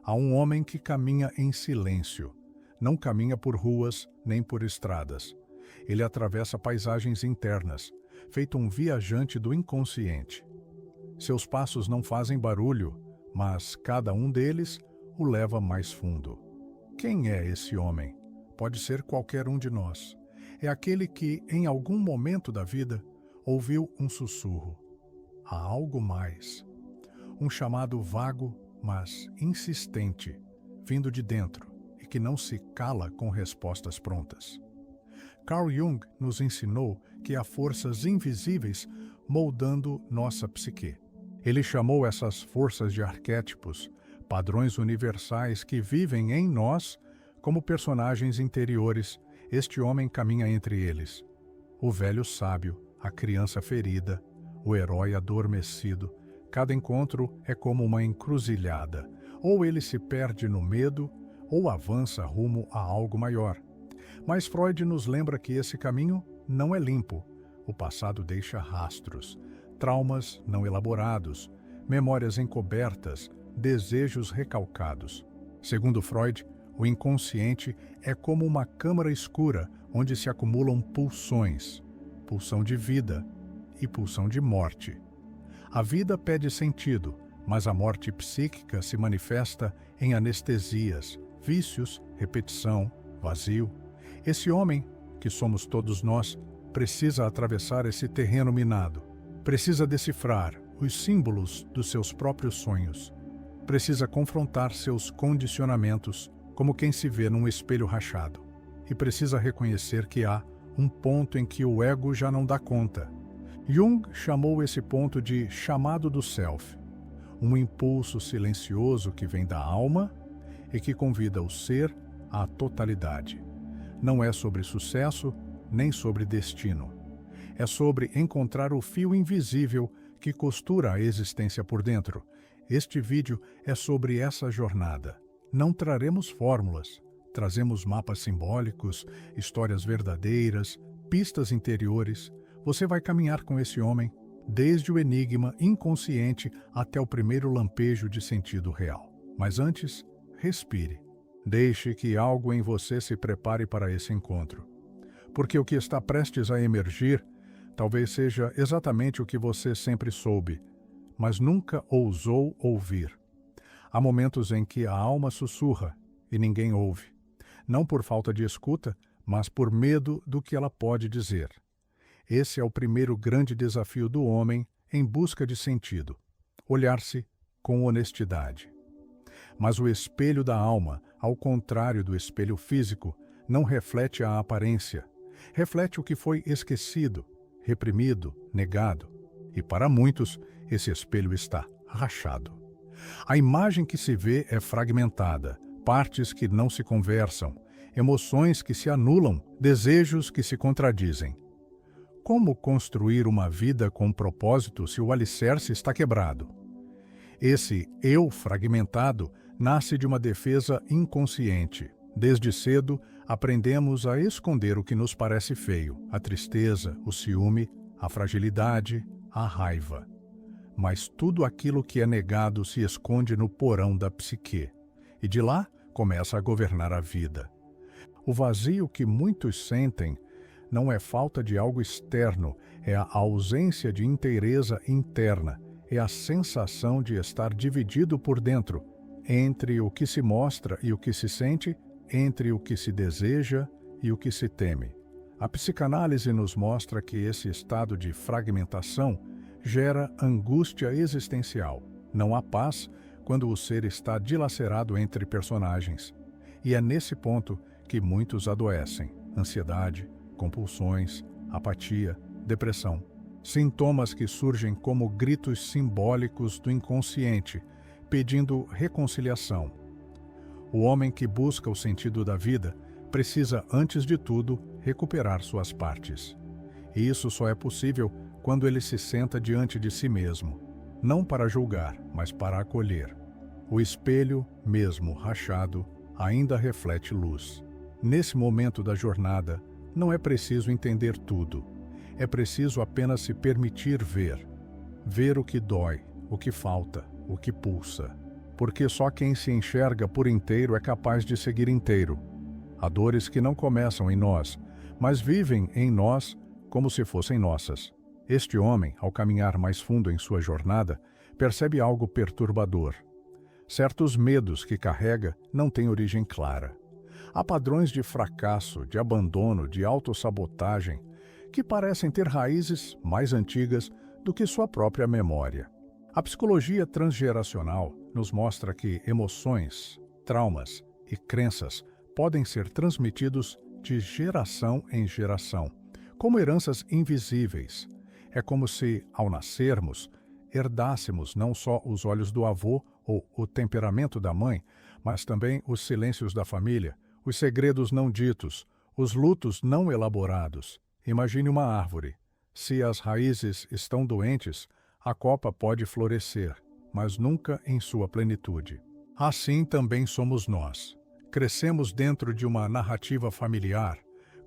Há um homem que caminha em silêncio. Não caminha por ruas nem por estradas. Ele atravessa paisagens internas, feito um viajante do inconsciente. Seus passos não fazem barulho, mas cada um deles o leva mais fundo. Quem é esse homem? Pode ser qualquer um de nós. É aquele que, em algum momento da vida, ouviu um sussurro. Há algo mais. Um chamado vago, mas insistente, vindo de dentro e que não se cala com respostas prontas. Carl Jung nos ensinou que há forças invisíveis moldando nossa psique. Ele chamou essas forças de arquétipos, padrões universais que vivem em nós como personagens interiores. Este homem caminha entre eles. O velho sábio, a criança ferida, o herói adormecido. Cada encontro é como uma encruzilhada. Ou ele se perde no medo, ou avança rumo a algo maior. Mas Freud nos lembra que esse caminho não é limpo. O passado deixa rastros, traumas não elaborados, memórias encobertas, desejos recalcados. Segundo Freud, o inconsciente é como uma câmara escura onde se acumulam pulsões, pulsão de vida e pulsão de morte. A vida pede sentido, mas a morte psíquica se manifesta em anestesias, vícios, repetição, vazio. Esse homem, que somos todos nós, precisa atravessar esse terreno minado. Precisa decifrar os símbolos dos seus próprios sonhos. Precisa confrontar seus condicionamentos, como quem se vê num espelho rachado. E precisa reconhecer que há um ponto em que o ego já não dá conta. Jung chamou esse ponto de chamado do self, um impulso silencioso que vem da alma e que convida o ser à totalidade. Não é sobre sucesso, nem sobre destino. É sobre encontrar o fio invisível que costura a existência por dentro. Este vídeo é sobre essa jornada. Não traremos fórmulas, trazemos mapas simbólicos, histórias verdadeiras, pistas interiores. Você vai caminhar com esse homem, desde o enigma inconsciente até o primeiro lampejo de sentido real. Mas antes, respire. Deixe que algo em você se prepare para esse encontro. Porque o que está prestes a emergir talvez seja exatamente o que você sempre soube, mas nunca ousou ouvir. Há momentos em que a alma sussurra e ninguém ouve. Não por falta de escuta, mas por medo do que ela pode dizer. Esse é o primeiro grande desafio do homem em busca de sentido: olhar-se com honestidade. Mas o espelho da alma, ao contrário do espelho físico, não reflete a aparência. Reflete o que foi esquecido, reprimido, negado. E para muitos, esse espelho está rachado. A imagem que se vê é fragmentada, partes que não se conversam, emoções que se anulam, desejos que se contradizem. Como construir uma vida com propósito se o alicerce está quebrado? Esse eu fragmentado nasce de uma defesa inconsciente. Desde cedo, aprendemos a esconder o que nos parece feio, a tristeza, o ciúme, a fragilidade, a raiva. Mas tudo aquilo que é negado se esconde no porão da psique, e de lá começa a governar a vida. O vazio que muitos sentem não é falta de algo externo, é a ausência de inteireza interna, é a sensação de estar dividido por dentro, entre o que se mostra e o que se sente, entre o que se deseja e o que se teme. A psicanálise nos mostra que esse estado de fragmentação gera angústia existencial. Não há paz quando o ser está dilacerado entre personagens. E é nesse ponto que muitos adoecem: ansiedade, compulsões, apatia, depressão. Sintomas que surgem como gritos simbólicos do inconsciente, pedindo reconciliação. O homem que busca o sentido da vida precisa, antes de tudo, recuperar suas partes. E isso só é possível quando ele se senta diante de si mesmo, não para julgar, mas para acolher. O espelho, mesmo rachado, ainda reflete luz. Nesse momento da jornada, não é preciso entender tudo. É preciso apenas se permitir ver. Ver o que dói, o que falta, o que pulsa. porque só quem se enxerga por inteiro é capaz de seguir inteiro. Há dores que não começam em nós, mas vivem em nós como se fossem nossas. Este homem, ao caminhar mais fundo em sua jornada, percebe algo perturbador. Certos medos que carrega não têm origem clara. Há padrões de fracasso, de abandono, de autossabotagem, que parecem ter raízes mais antigas do que sua própria memória. A psicologia transgeracional nos mostra que emoções, traumas e crenças podem ser transmitidos de geração em geração, como heranças invisíveis. É como se, ao nascermos, herdássemos não só os olhos do avô ou o temperamento da mãe, mas também os silêncios da família, os segredos não ditos, os lutos não elaborados. Imagine uma árvore. Se as raízes estão doentes, a copa pode florescer, mas nunca em sua plenitude. Assim também somos nós. Crescemos dentro de uma narrativa familiar,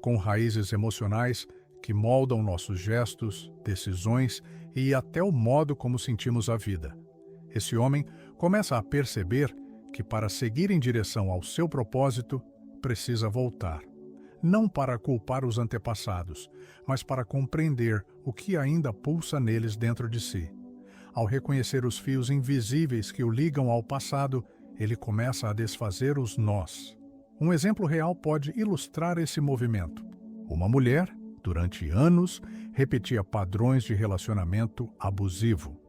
com raízes emocionais que moldam nossos gestos, decisões e até o modo como sentimos a vida. Esse homem começa a perceber que para seguir em direção ao seu propósito, precisa voltar. Não para culpar os antepassados, mas para compreender o que ainda pulsa neles dentro de si. Ao reconhecer os fios invisíveis que o ligam ao passado, ele começa a desfazer os nós. Um exemplo real pode ilustrar esse movimento. Uma mulher, durante anos, repetia padrões de relacionamento abusivo.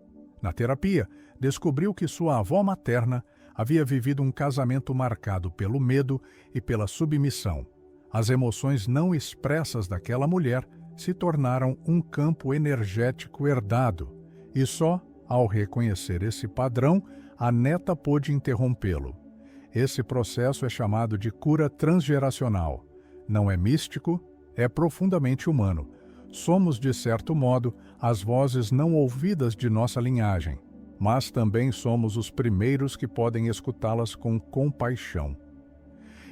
Na terapia, descobriu que sua avó materna havia vivido um casamento marcado pelo medo e pela submissão. As emoções não expressas daquela mulher se tornaram um campo energético herdado, e só ao reconhecer esse padrão, a neta pôde interrompê-lo. Esse processo é chamado de cura transgeracional. Não é místico, é profundamente humano. Somos, de certo modo, as vozes não ouvidas de nossa linhagem, mas também somos os primeiros que podem escutá-las com compaixão.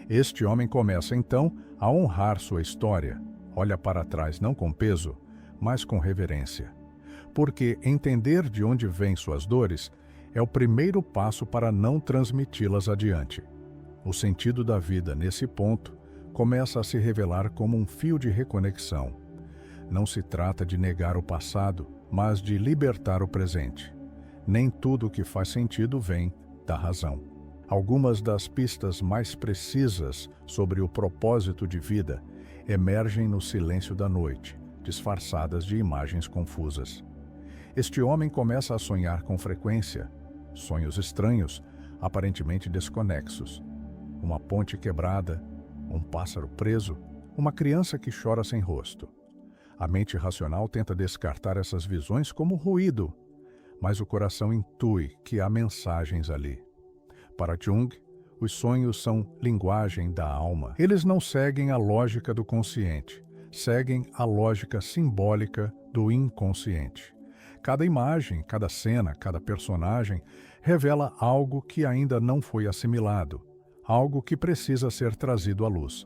Este homem começa, então, a honrar sua história. Olha para trás não com peso, mas com reverência. Porque entender de onde vêm suas dores é o primeiro passo para não transmiti-las adiante. O sentido da vida, nesse ponto, começa a se revelar como um fio de reconexão. Não se trata de negar o passado, mas de libertar o presente. Nem tudo o que faz sentido vem da razão. Algumas das pistas mais precisas sobre o propósito de vida emergem no silêncio da noite, disfarçadas de imagens confusas. Este homem começa a sonhar com frequência, sonhos estranhos, aparentemente desconexos. Uma ponte quebrada, um pássaro preso, uma criança que chora sem rosto. A mente racional tenta descartar essas visões como ruído, mas o coração intui que há mensagens ali. Para Jung, os sonhos são linguagem da alma. Eles não seguem a lógica do consciente, seguem a lógica simbólica do inconsciente. Cada imagem, cada cena, cada personagem revela algo que ainda não foi assimilado, algo que precisa ser trazido à luz.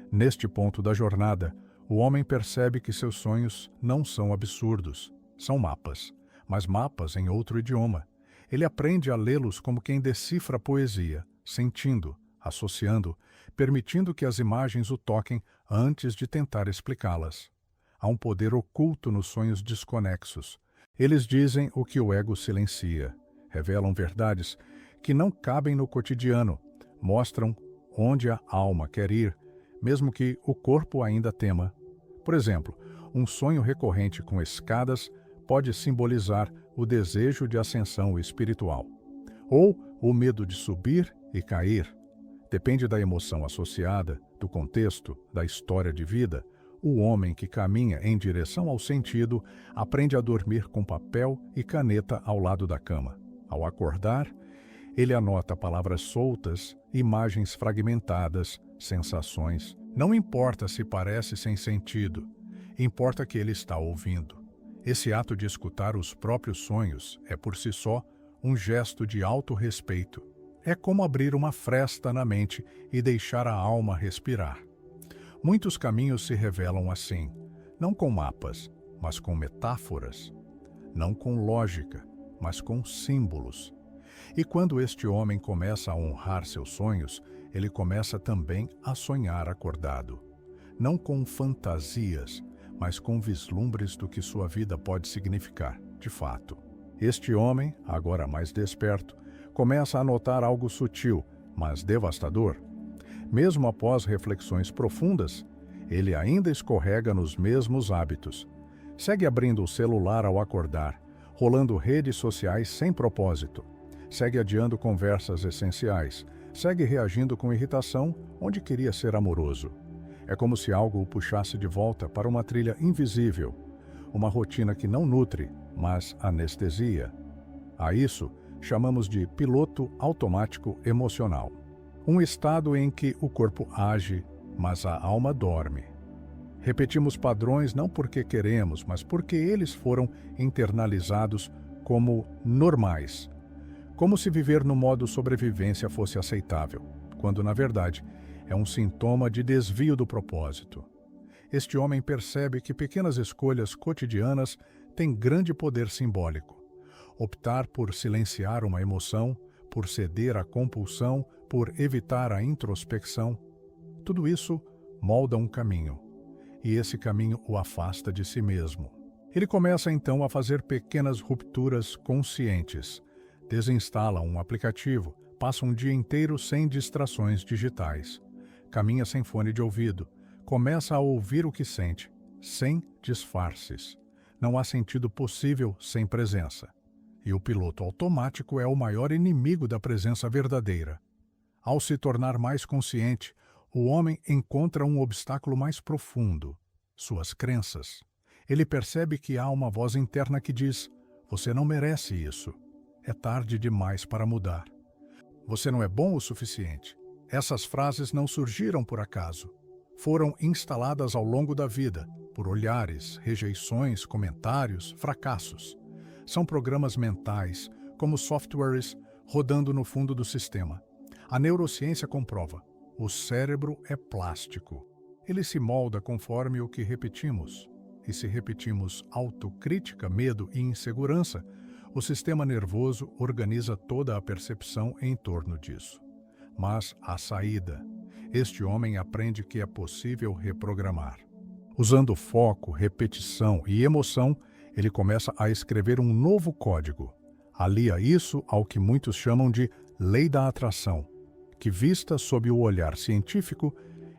Neste ponto da jornada, o homem percebe que seus sonhos não são absurdos, são mapas, mas mapas em outro idioma. Ele aprende a lê-los como quem decifra poesia, sentindo, associando, permitindo que as imagens o toquem antes de tentar explicá-las. Há um poder oculto nos sonhos desconexos. Eles dizem o que o ego silencia, revelam verdades que não cabem no cotidiano, mostram onde a alma quer ir, mesmo que o corpo ainda tema. Por exemplo, um sonho recorrente com escadas pode simbolizar o desejo de ascensão espiritual, ou o medo de subir e cair. Depende da emoção associada, do contexto, da história de vida. O homem que caminha em direção ao sentido aprende a dormir com papel e caneta ao lado da cama. Ao acordar, ele anota palavras soltas, imagens fragmentadas, sensações. Não importa se parece sem sentido, importa que ele está ouvindo. Esse ato de escutar os próprios sonhos é por si só um gesto de autorrespeito. É como abrir uma fresta na mente e deixar a alma respirar. Muitos caminhos se revelam assim, não com mapas, mas com metáforas. Não com lógica, mas com símbolos. E quando este homem começa a honrar seus sonhos, ele começa também a sonhar acordado. Não com fantasias, mas com vislumbres do que sua vida pode significar, de fato. Este homem, agora mais desperto, começa a notar algo sutil, mas devastador. Mesmo após reflexões profundas, ele ainda escorrega nos mesmos hábitos. Segue abrindo o celular ao acordar, rolando redes sociais sem propósito. Segue adiando conversas essenciais. Segue reagindo com irritação onde queria ser amoroso. É como se algo o puxasse de volta para uma trilha invisível, uma rotina que não nutre, mas anestesia. A isso chamamos de piloto automático emocional. Um estado em que o corpo age, mas a alma dorme. Repetimos padrões não porque queremos, mas porque eles foram internalizados como normais. Como se viver no modo sobrevivência fosse aceitável, quando, na verdade, é um sintoma de desvio do propósito. Este homem percebe que pequenas escolhas cotidianas têm grande poder simbólico. Optar por silenciar uma emoção, por ceder à compulsão, por evitar a introspecção, tudo isso molda um caminho, e esse caminho o afasta de si mesmo. Ele começa então a fazer pequenas rupturas conscientes, desinstala um aplicativo, passa um dia inteiro sem distrações digitais, caminha sem fone de ouvido, começa a ouvir o que sente, sem disfarces. Não há sentido possível sem presença. E o piloto automático é o maior inimigo da presença verdadeira. Ao se tornar mais consciente, o homem encontra um obstáculo mais profundo, suas crenças. Ele percebe que há uma voz interna que diz: "Você não merece isso. É tarde demais para mudar. Você não é bom o suficiente." Essas frases não surgiram por acaso. Foram instaladas ao longo da vida, por olhares, rejeições, comentários, fracassos. São programas mentais, como softwares rodando no fundo do sistema. A neurociência comprova: o cérebro é plástico. Ele se molda conforme o que repetimos. E se repetimos autocrítica, medo e insegurança, o sistema nervoso organiza toda a percepção em torno disso. Mas há saída. Este homem aprende que é possível reprogramar. Usando foco, repetição e emoção, ele começa a escrever um novo código. Alia isso ao que muitos chamam de lei da atração, que, vista sob o olhar científico,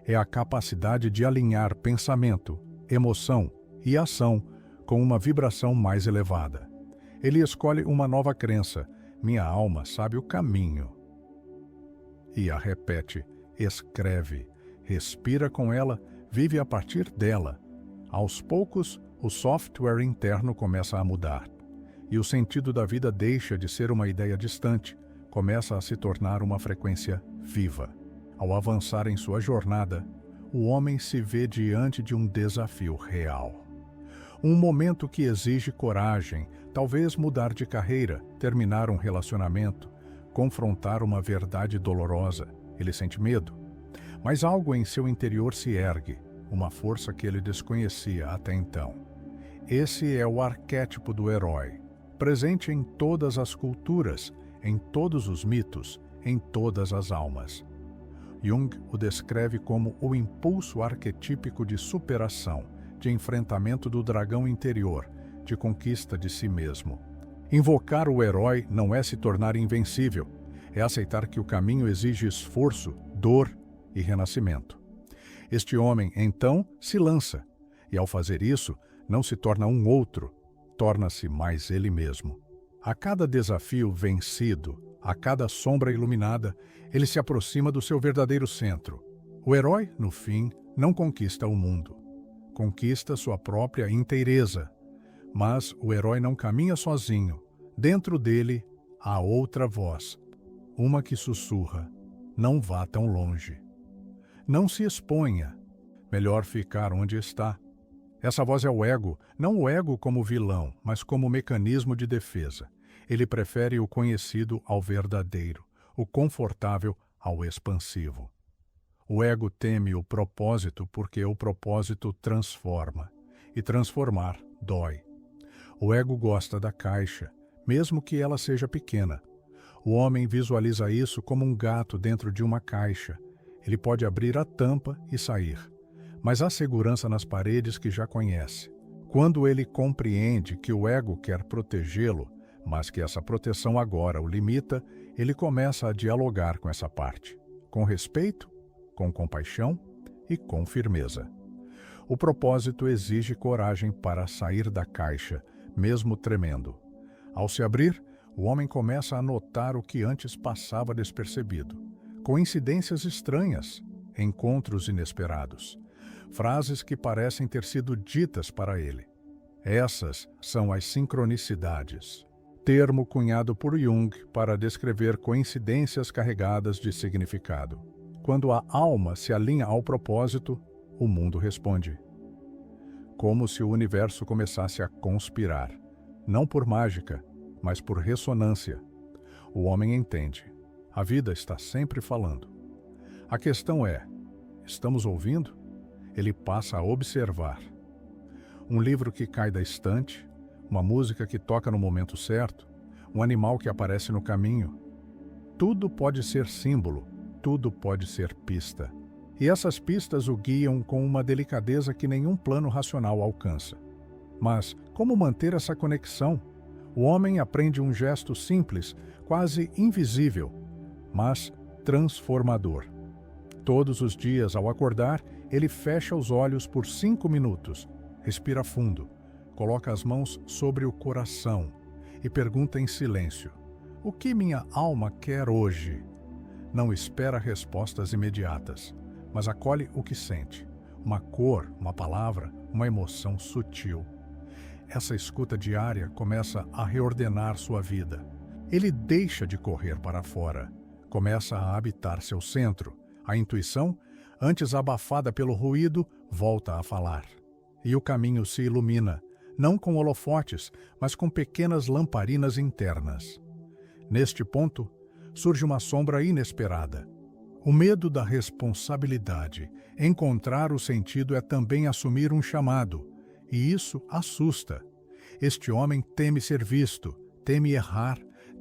é a capacidade de alinhar pensamento, emoção e ação com uma vibração mais elevada. Ele escolhe uma nova crença: minha alma sabe o caminho. E a repete, escreve, respira com ela, vive a partir dela. Aos poucos, o software interno começa a mudar. E o sentido da vida deixa de ser uma ideia distante, começa a se tornar uma frequência viva. Ao avançar em sua jornada, o homem se vê diante de um desafio real. Um momento que exige coragem, talvez mudar de carreira, terminar um relacionamento, confrontar uma verdade dolorosa. Ele sente medo. Mas algo em seu interior se ergue, uma força que ele desconhecia até então. Esse é o arquétipo do herói, presente em todas as culturas, em todos os mitos, em todas as almas. Jung o descreve como o impulso arquetípico de superação, de enfrentamento do dragão interior, de conquista de si mesmo. Invocar o herói não é se tornar invencível, é aceitar que o caminho exige esforço, dor e renascimento. Este homem, então, se lança, e ao fazer isso, não se torna um outro, torna-se mais ele mesmo. A cada desafio vencido, a cada sombra iluminada, ele se aproxima do seu verdadeiro centro. O herói, no fim, não conquista o mundo. Conquista sua própria inteireza. Mas o herói não caminha sozinho. Dentro dele há outra voz, uma que sussurra: não vá tão longe. Não se exponha. Melhor ficar onde está. Essa voz é o ego, não o ego como vilão, mas como mecanismo de defesa. Ele prefere o conhecido ao verdadeiro, o confortável ao expansivo. O ego teme o propósito porque o propósito transforma, e transformar dói. O ego gosta da caixa, mesmo que ela seja pequena. O homem visualiza isso como um gato dentro de uma caixa. Ele pode abrir a tampa e sair, mas há segurança nas paredes que já conhece. Quando ele compreende que o ego quer protegê-lo, mas que essa proteção agora o limita, ele começa a dialogar com essa parte, com respeito, com compaixão e com firmeza. O propósito exige coragem para sair da caixa, mesmo tremendo. Ao se abrir, o homem começa a notar o que antes passava despercebido. Coincidências estranhas, encontros inesperados, frases que parecem ter sido ditas para ele. Essas são as sincronicidades, termo cunhado por Jung para descrever coincidências carregadas de significado. Quando a alma se alinha ao propósito, o mundo responde. Como se o universo começasse a conspirar, não por mágica, mas por ressonância. O homem entende. A vida está sempre falando. A questão é, estamos ouvindo? Ele passa a observar. Um livro que cai da estante, uma música que toca no momento certo, um animal que aparece no caminho. Tudo pode ser símbolo, tudo pode ser pista. E essas pistas o guiam com uma delicadeza que nenhum plano racional alcança. Mas como manter essa conexão? O homem aprende um gesto simples, quase invisível, mas transformador. Todos os dias, ao acordar, ele fecha os olhos por 5 minutos, respira fundo, coloca as mãos sobre o coração e pergunta em silêncio: o que minha alma quer hoje? Não espera respostas imediatas, mas acolhe o que sente. Uma cor, uma palavra, uma emoção sutil. Essa escuta diária começa a reordenar sua vida. Ele deixa de correr para fora, começa a habitar seu centro. A intuição, antes abafada pelo ruído, volta a falar. E o caminho se ilumina, não com holofotes, mas com pequenas lamparinas internas. Neste ponto, surge uma sombra inesperada. O medo da responsabilidade. Encontrar o sentido é também assumir um chamado, e isso assusta. Este homem teme ser visto, teme errar,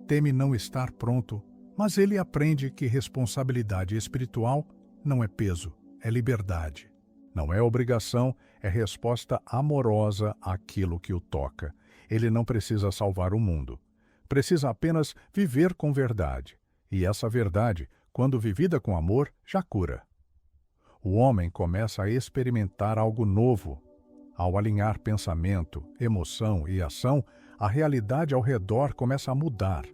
teme não estar pronto, mas ele aprende que responsabilidade espiritual não é peso, é liberdade. Não é obrigação, é resposta amorosa àquilo que o toca. Ele não precisa salvar o mundo. Precisa apenas viver com verdade. E essa verdade, quando vivida com amor, já cura. O homem começa a experimentar algo novo. Ao alinhar pensamento, emoção e ação, a realidade ao redor começa a mudar.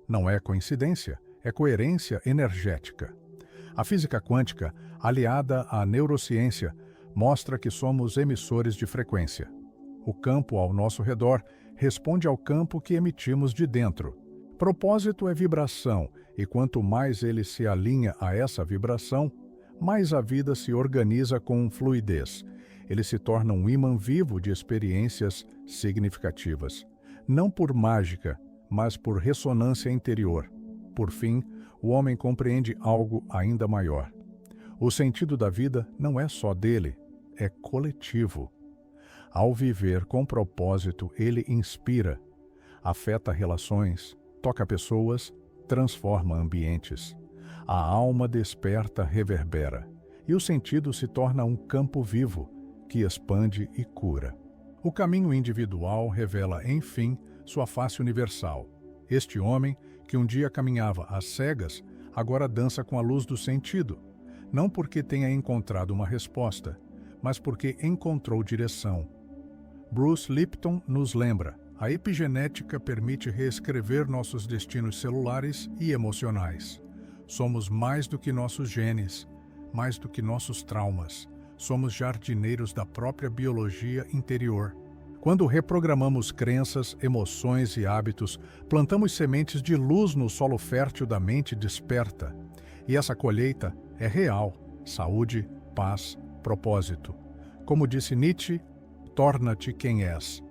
Não é coincidência, é coerência energética. A física quântica, aliada à neurociência, mostra que somos emissores de frequência. O campo ao nosso redor responde ao campo que emitimos de dentro. Propósito é vibração, e quanto mais ele se alinha a essa vibração, mais a vida se organiza com fluidez. Ele se torna um imã vivo de experiências significativas. Não por mágica, mas por ressonância interior. Por fim, o homem compreende algo ainda maior. O sentido da vida não é só dele, é coletivo. Ao viver com propósito, ele inspira, afeta relações, toca pessoas, transforma ambientes. A alma desperta, reverbera, e o sentido se torna um campo vivo, que expande e cura. O caminho individual revela, enfim, sua face universal. Este homem, que um dia caminhava às cegas, agora dança com a luz do sentido, não porque tenha encontrado uma resposta, mas porque encontrou direção. Bruce Lipton nos lembra: a epigenética permite reescrever nossos destinos celulares e emocionais. Somos mais do que nossos genes, mais do que nossos traumas. Somos jardineiros da própria biologia interior. Quando reprogramamos crenças, emoções e hábitos, plantamos sementes de luz no solo fértil da mente desperta. E essa colheita é real: saúde, paz, propósito. Como disse Nietzsche, torna-te quem és.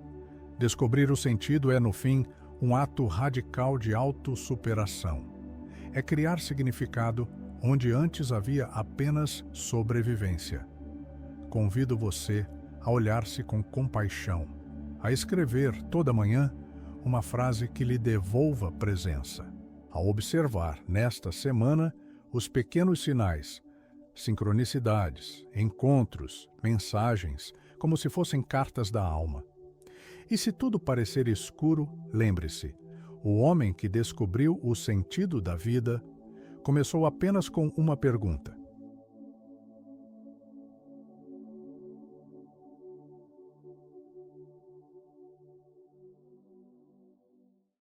Descobrir o sentido é, no fim, um ato radical de autossuperação. É criar significado onde antes havia apenas sobrevivência. Convido você a olhar-se com compaixão, a escrever toda manhã uma frase que lhe devolva presença. a observar, nesta semana, os pequenos sinais, sincronicidades, encontros, mensagens, como se fossem cartas da alma. E se tudo parecer escuro, lembre-se, o homem que descobriu o sentido da vida começou apenas com uma pergunta: